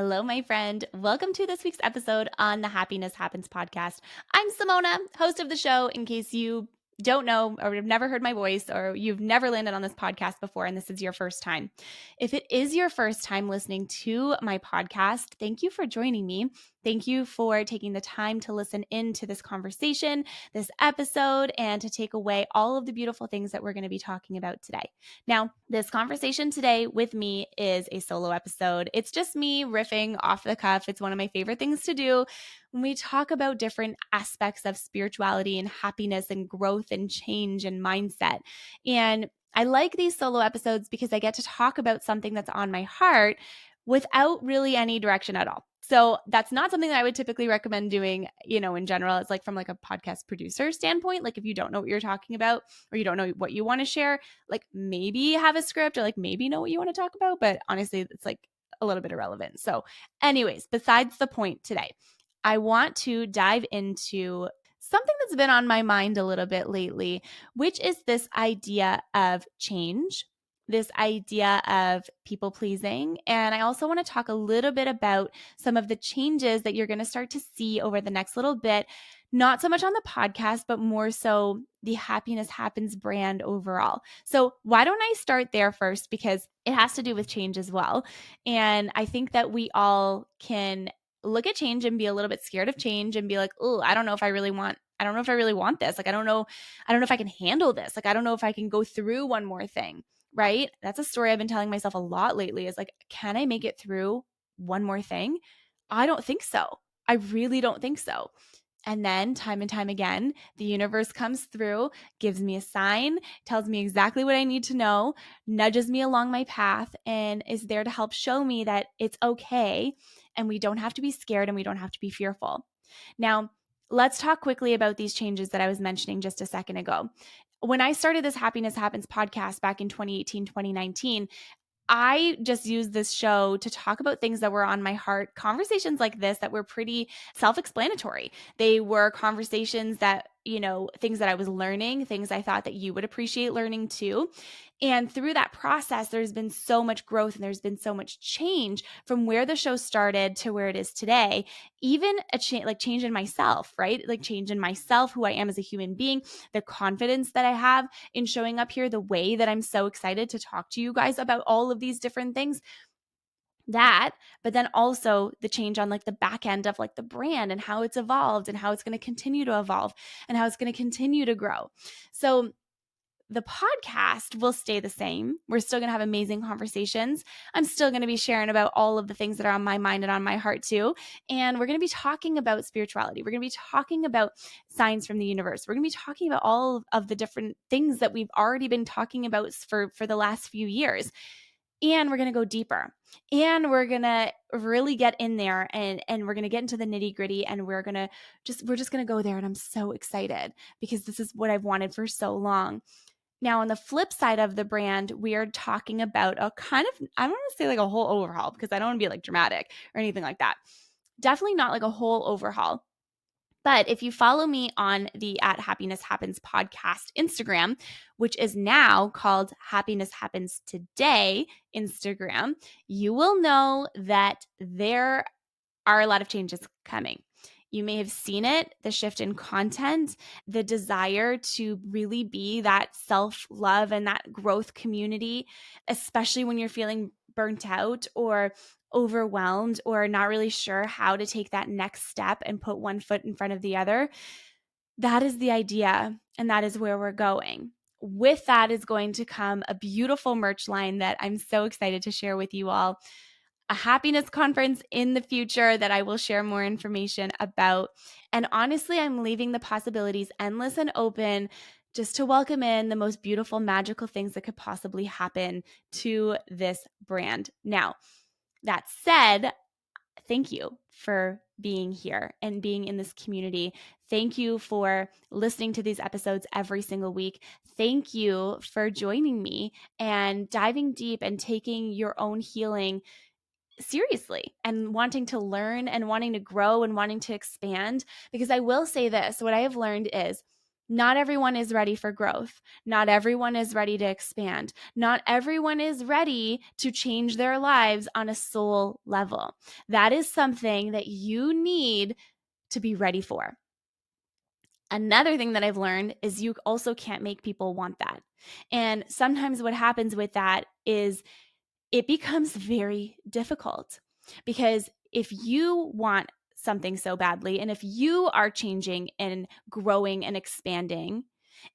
Hello, my friend. Welcome to this week's episode on the Happiness Happens podcast. I'm Simona, host of the show, in case you don't know or have never heard my voice or you've never landed on this podcast before and this is your first time. If it is your first time listening to my podcast, thank you for joining me. Thank you for taking the time to listen into this conversation, this episode, and to take away all of the beautiful things that we're going to be talking about today. Now, this conversation today with me is a solo episode. It's just me riffing off the cuff. It's one of my favorite things to do when we talk about different aspects of spirituality and happiness and growth and change and mindset. And I like these solo episodes because I get to talk about something that's on my heart without really any direction at all. So that's not something that I would typically recommend doing, in general. It's like from like a podcast producer standpoint, like if you don't know what you're talking about or you don't know what you want to share, like maybe have a script or like maybe know what you want to talk about, but honestly, it's like a little bit irrelevant. So anyways, besides the point today, I want to dive into something that's been on my mind a little bit lately, which is this idea of change, this idea of people pleasing. And I also want to talk a little bit about some of the changes that you're going to start to see over the next little bit, not so much on the podcast, but more so the Happiness Happens brand overall. So why don't I start there first? Because it has to do with change as well. And I think that we all can look at change and be a little bit scared of change and be like, oh, I don't know if I really want this. Like, I don't know if I can handle this. Like, I don't know if I can go through one more thing, right? That's a story I've been telling myself a lot lately is like, can I make it through one more thing? I don't think so. I really don't think so. And then time and time again, the universe comes through, gives me a sign, tells me exactly what I need to know, nudges me along my path, and is there to help show me that it's okay and we don't have to be scared and we don't have to be fearful. Now, let's talk quickly about these changes that I was mentioning just a second ago. When I started this Happiness Happens podcast back in 2018, 2019, I just used this show to talk about things that were on my heart, conversations like this that were pretty self explanatory. They were conversations that, things that I was learning, things I thought that you would appreciate learning too. And through that process, there's been so much growth and there's been so much change from where the show started to where it is today. Even a change in myself, right? Like change in myself, who I am as a human being, the confidence that I have in showing up here, the way that I'm so excited to talk to you guys about all of these different things. But then also the change on like the back end of like the brand and how it's evolved and how it's going to continue to evolve and how it's going to continue to grow. So the podcast will stay the same. We're still going to have amazing conversations. I'm still going to be sharing about all of the things that are on my mind and on my heart too. And we're going to be talking about spirituality. We're going to be talking about signs from the universe. We're going to be talking about all of the different things that we've already been talking about for the last few years. And we're going to go deeper and we're going to really get in there and we're going to get into the nitty gritty and we're just going to go there. And I'm so excited because this is what I've wanted for so long. Now, on the flip side of the brand, we are talking about a kind of, I don't want to say like a whole overhaul because I don't want to be like dramatic or anything like that. Definitely not like a whole overhaul. But if you follow me on the at Happiness Happens podcast Instagram, which is now called Happiness Happens Today Instagram, you will know that there are a lot of changes coming. You may have seen it, the shift in content, the desire to really be that self-love and that growth community, especially when you're feeling burnt out or overwhelmed or not really sure how to take that next step and put one foot in front of the other. That is the idea, and that is where we're going. With that is going to come a beautiful merch line that I'm so excited to share with you all. A happiness conference in the future that I will share more information about. And honestly, I'm leaving the possibilities endless and open just to welcome in the most beautiful, magical things that could possibly happen to this brand. Now, that said, thank you for being here and being in this community. Thank you for listening to these episodes every single week. Thank you for joining me and diving deep and taking your own healing seriously and wanting to learn and wanting to grow and wanting to expand. Because I will say this, what I have learned is Not everyone is ready for growth. Not everyone is ready to expand. Not everyone is ready to change their lives on a soul level. That is something that you need to be ready for. Another thing that I've learned is you also can't make people want that. And sometimes what happens with that is it becomes very difficult, because if you want something so badly, and if you are changing and growing and expanding,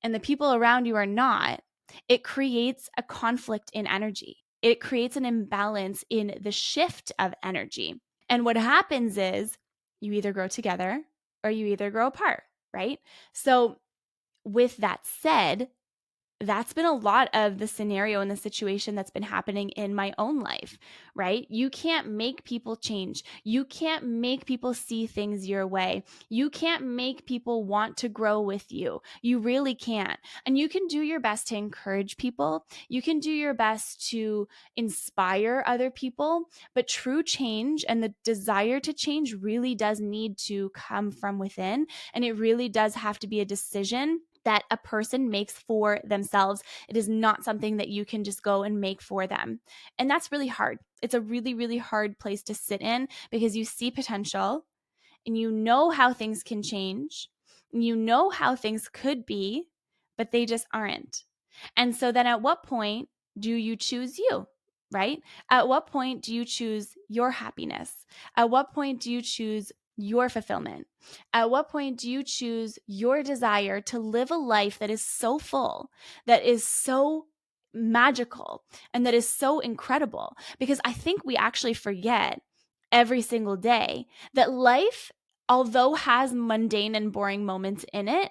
and the people around you are not, it creates a conflict in energy. It creates an imbalance in the shift of energy. And what happens is you either grow together or you either grow apart, right? So, with that said, that's been a lot of the scenario and the situation that's been happening in my own life, right? You can't make people change. You can't make people see things your way. You can't make people want to grow with you. You really can't. And you can do your best to encourage people. You can do your best to inspire other people, but true change and the desire to change really does need to come from within. And it really does have to be a decision that a person makes for themselves. It is not something that you can just go and make for them. And that's really hard. It's a really, really hard place to sit in, because you see potential and you know how things can change. And you know how things could be, but they just aren't. And so then at what point do you choose you? Right? At what point do you choose your happiness? At what point do you choose your fulfillment? At what point do you choose your desire to live a life that is so full, that is so magical, and that is so incredible? Because I think we actually forget every single day that life, although has mundane and boring moments in it,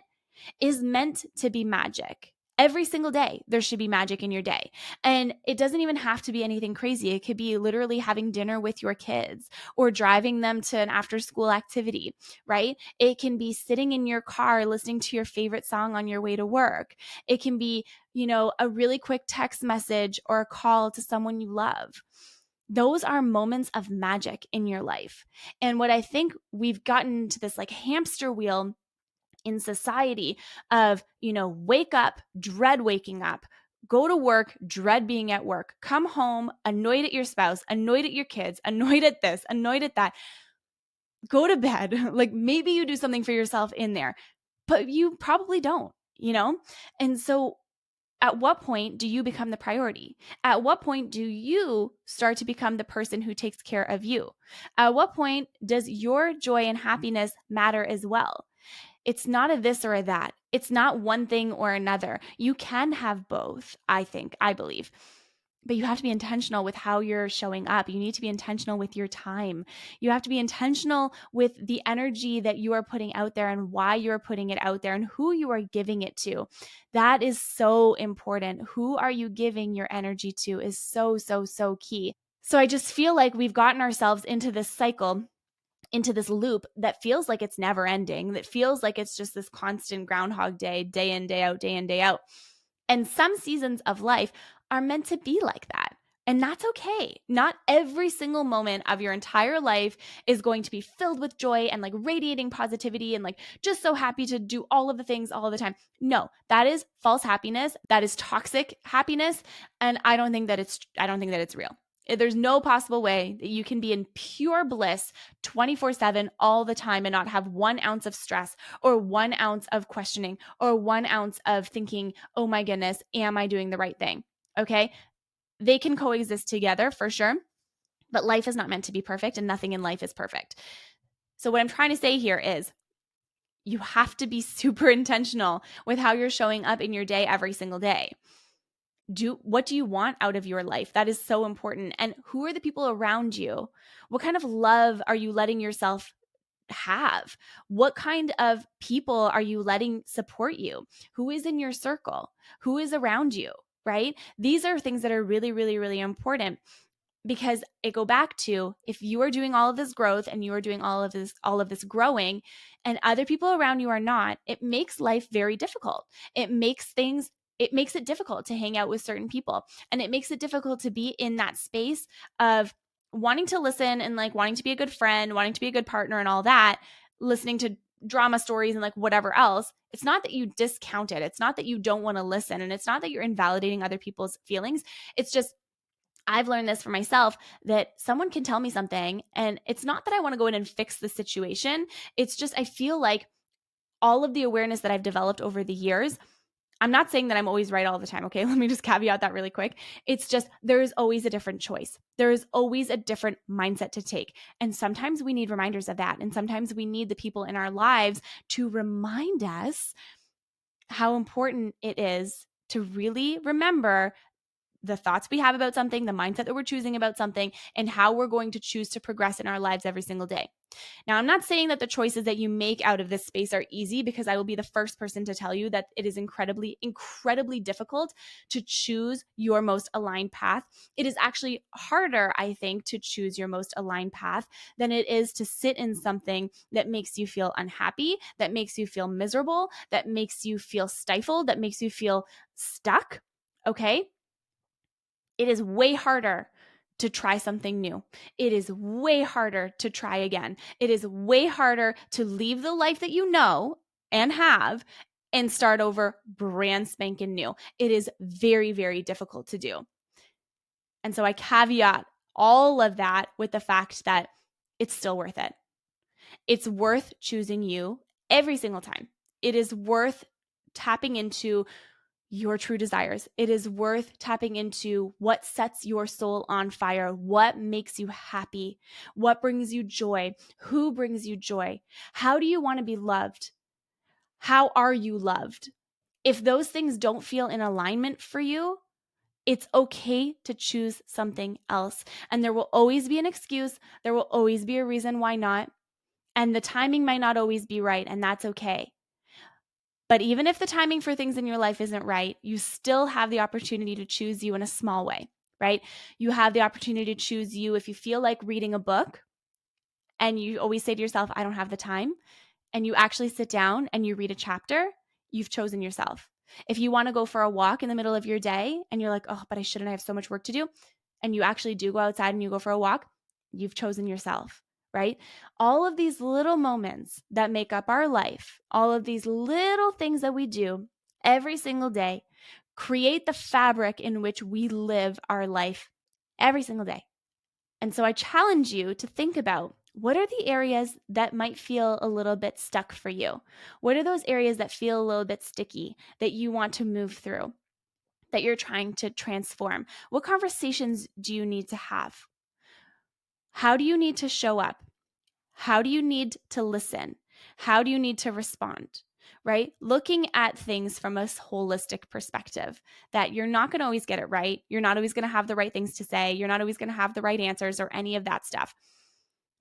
is meant to be magic. Every single day, there should be magic in your day. And it doesn't even have to be anything crazy. It could be literally having dinner with your kids or driving them to an after school activity, right? It can be sitting in your car listening to your favorite song on your way to work. It can be, a really quick text message or a call to someone you love. Those are moments of magic in your life. And what I think we've gotten to this like hamster wheel in society of, wake up, dread waking up, go to work, dread being at work, come home, annoyed at your spouse, annoyed at your kids, annoyed at this, annoyed at that, go to bed. Like maybe you do something for yourself in there, but you probably don't. And so at what point do you become the priority? At what point do you start to become the person who takes care of you? At what point does your joy and happiness matter as well? It's not a this or a that. It's not one thing or another. You can have both, I believe. But you have to be intentional with how you're showing up. You need to be intentional with your time. You have to be intentional with the energy that you are putting out there and why you're putting it out there and who you are giving it to. That is so important. Who are you giving your energy to is so, so, so key. So I just feel like we've gotten ourselves into this cycle, into this loop that feels like it's never ending, that feels like it's just this constant Groundhog Day, day in, day out, day in, day out. And some seasons of life are meant to be like that. And that's okay. Not every single moment of your entire life is going to be filled with joy and like radiating positivity and like just so happy to do all of the things all the time. No, that is false happiness. That is toxic happiness. And I don't think that it's real. There's no possible way that you can be in pure bliss 24/7 all the time and not have 1 ounce of stress or 1 ounce of questioning or 1 ounce of thinking, oh my goodness, am I doing the right thing? Okay. They can coexist together for sure, but life is not meant to be perfect and nothing in life is perfect. So, what I'm trying to say here is you have to be super intentional with how you're showing up in your day every single day. What do you want out of your life? That is so important. And who are the people around you? What kind of love are you letting yourself have? What kind of people are you letting support you? Who is in your circle? Who is around you? Right? These are things that are really, really, really important, because it go back to, if you are doing all of this growth and you are doing all of this growing and other people around you are not, it makes life very difficult. It makes it difficult to hang out with certain people, and it makes it difficult to be in that space of wanting to listen and like wanting to be a good friend, wanting to be a good partner and all that, listening to drama stories and like whatever else, it's not that you discount it. It's not that you don't want to listen. And it's not that you're invalidating other people's feelings. It's just, I've learned this for myself, that someone can tell me something and it's not that I want to go in and fix the situation. It's just, I feel like all of the awareness that I've developed over the years, I'm not saying that I'm always right all the time. Okay. Let me just caveat that really quick. It's just, there is always a different choice. There is always a different mindset to take. And sometimes we need reminders of that. And sometimes we need the people in our lives to remind us how important it is to really remember the thoughts we have about something, the mindset that we're choosing about something, and how we're going to choose to progress in our lives every single day. Now, I'm not saying that the choices that you make out of this space are easy, because I will be the first person to tell you that it is incredibly, incredibly difficult to choose your most aligned path. It is actually harder, I think, to choose your most aligned path than it is to sit in something that makes you feel unhappy, that makes you feel miserable, that makes you feel stifled, that makes you feel stuck. Okay? It is way harder to try something new. It is way harder to try again. It is way harder to leave the life that you know and have and start over brand spanking new. It is very, very difficult to do. And so I caveat all of that with the fact that it's still worth it. It's worth choosing you every single time. It is worth tapping into your true desires. It is worth tapping into what sets your soul on fire, what makes you happy, what brings you joy, who brings you joy, how do you want to be loved, how are you loved. If those things don't feel in alignment for you, it's okay to choose something else. And there will always be an excuse. There will always be a reason why not. And the timing might not always be right, and that's okay. But even if the timing for things in your life isn't right, you still have the opportunity to choose you in a small way, right? You have the opportunity to choose you if you feel like reading a book and you always say to yourself, I don't have the time, and you actually sit down and you read a chapter, you've chosen yourself. If you want to go for a walk in the middle of your day and you're like, oh, but I shouldn't, I have so much work to do, and you actually do go outside and you go for a walk, you've chosen yourself, right? All of these little moments that make up our life, all of these little things that we do every single day, create the fabric in which we live our life every single day. And so I challenge you to think about, what are the areas that might feel a little bit stuck for you? What are those areas that feel a little bit sticky that you want to move through, that you're trying to transform? What conversations do you need to have? How do you need to show up? How do you need to listen? How do you need to respond? Right? Looking at things from a holistic perspective, that you're not going to always get it right. You're not always going to have the right things to say. You're not always going to have the right answers or any of that stuff.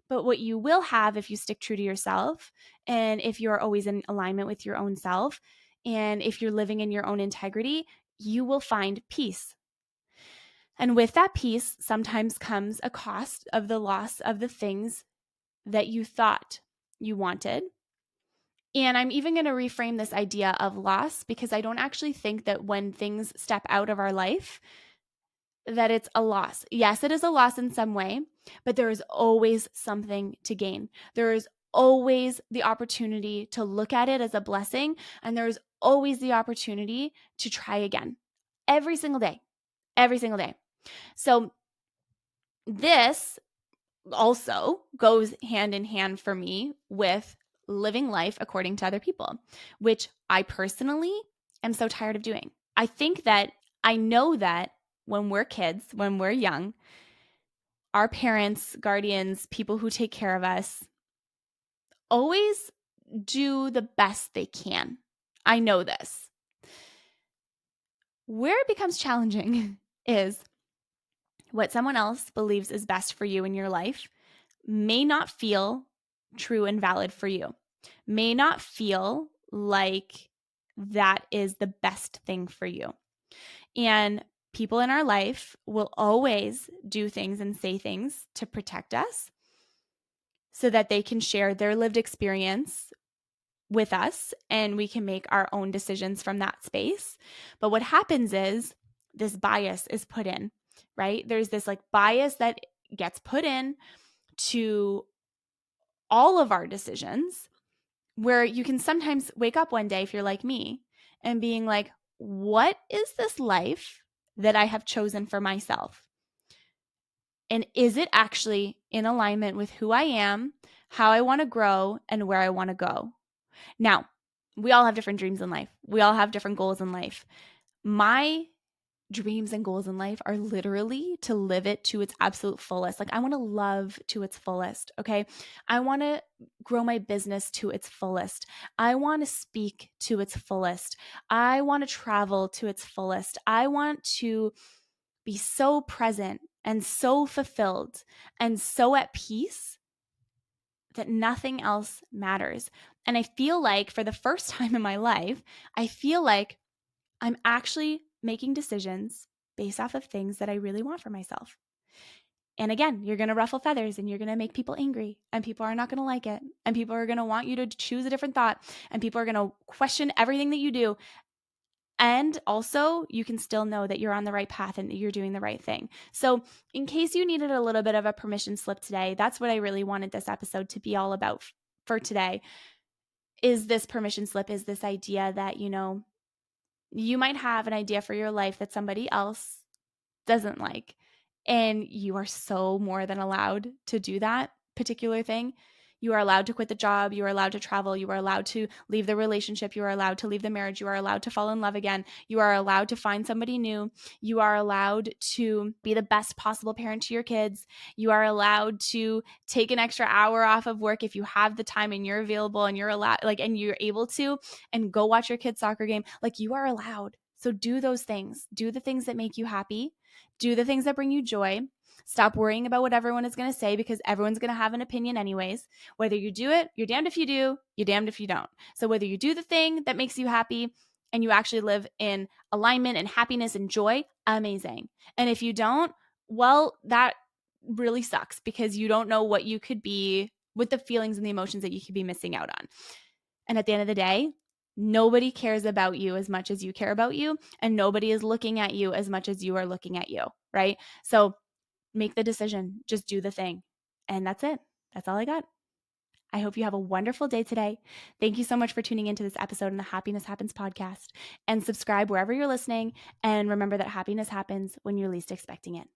But what you will have, if you stick true to yourself, and if you're always in alignment with your own self, and if you're living in your own integrity, you will find peace. And with that peace sometimes comes a cost of the loss of the things that you thought you wanted. And I'm even going to reframe this idea of loss, because I don't actually think that when things step out of our life, that it's a loss. Yes, it is a loss in some way, but there is always something to gain. There is always the opportunity to look at it as a blessing, and there's always the opportunity to try again every single day, every single day. So this also goes hand in hand for me with living life according to other people, which I personally am so tired of doing. I know that when we're kids, when we're young, our parents, guardians, people who take care of us always do the best they can. I know this. Where it becomes challenging is what someone else believes is best for you in your life may not feel true and valid for you, may not feel like that is the best thing for you. And people in our life will always do things and say things to protect us so that they can share their lived experience with us and we can make our own decisions from that space. But what happens is this bias is put in, right? There's this like bias that gets put in to all of our decisions, where you can sometimes wake up one day, if you're like me, and being like, what is this life that I have chosen for myself? And is it actually in alignment with who I am, how I want to grow, and where I want to go? Now, we all have different dreams in life. We all have different goals in life. My dreams and goals in life are literally to live it to its absolute fullest. Like, I want to love to its fullest. Okay. I want to grow my business to its fullest. I want to speak to its fullest. I want to travel to its fullest. I want to be so present and so fulfilled and so at peace that nothing else matters. And I feel like for the first time in my life, I feel like I'm actually making decisions based off of things that I really want for myself. And again, you're going to ruffle feathers and you're going to make people angry, and people are not going to like it. And people are going to want you to choose a different thought, and people are going to question everything that you do. And also, you can still know that you're on the right path and that you're doing the right thing. So, in case you needed a little bit of a permission slip today, that's what I really wanted this episode to be all about for today. Is this permission slip, is this idea that, you might have an idea for your life that somebody else doesn't like. And you are so more than allowed to do that particular thing. You are allowed to quit the job. You are allowed to travel. You are allowed to leave the relationship. You are allowed to leave the marriage. You are allowed to fall in love again. You are allowed to find somebody new. You are allowed to be the best possible parent to your kids. You are allowed to take an extra hour off of work if you have the time and you're available and you're allowed, and you're able to, and go watch your kid's soccer game. Like, you are allowed. So do those things. Do the things that make you happy. Do the things that bring you joy. Stop worrying about what everyone is going to say, because everyone's going to have an opinion anyways. Whether you do it, you're damned if you do, you're damned if you don't. So whether you do the thing that makes you happy and you actually live in alignment and happiness and joy, amazing. And if you don't, well, that really sucks, because you don't know what you could be with the feelings and the emotions that you could be missing out on. And at the end of the day, nobody cares about you as much as you care about you, and nobody is looking at you as much as you are looking at you, right? So make the decision, just do the thing. And that's it. That's all I got. I hope you have a wonderful day today. Thank you so much for tuning into this episode in the Happiness Happens podcast, and subscribe wherever you're listening. And remember that happiness happens when you're least expecting it.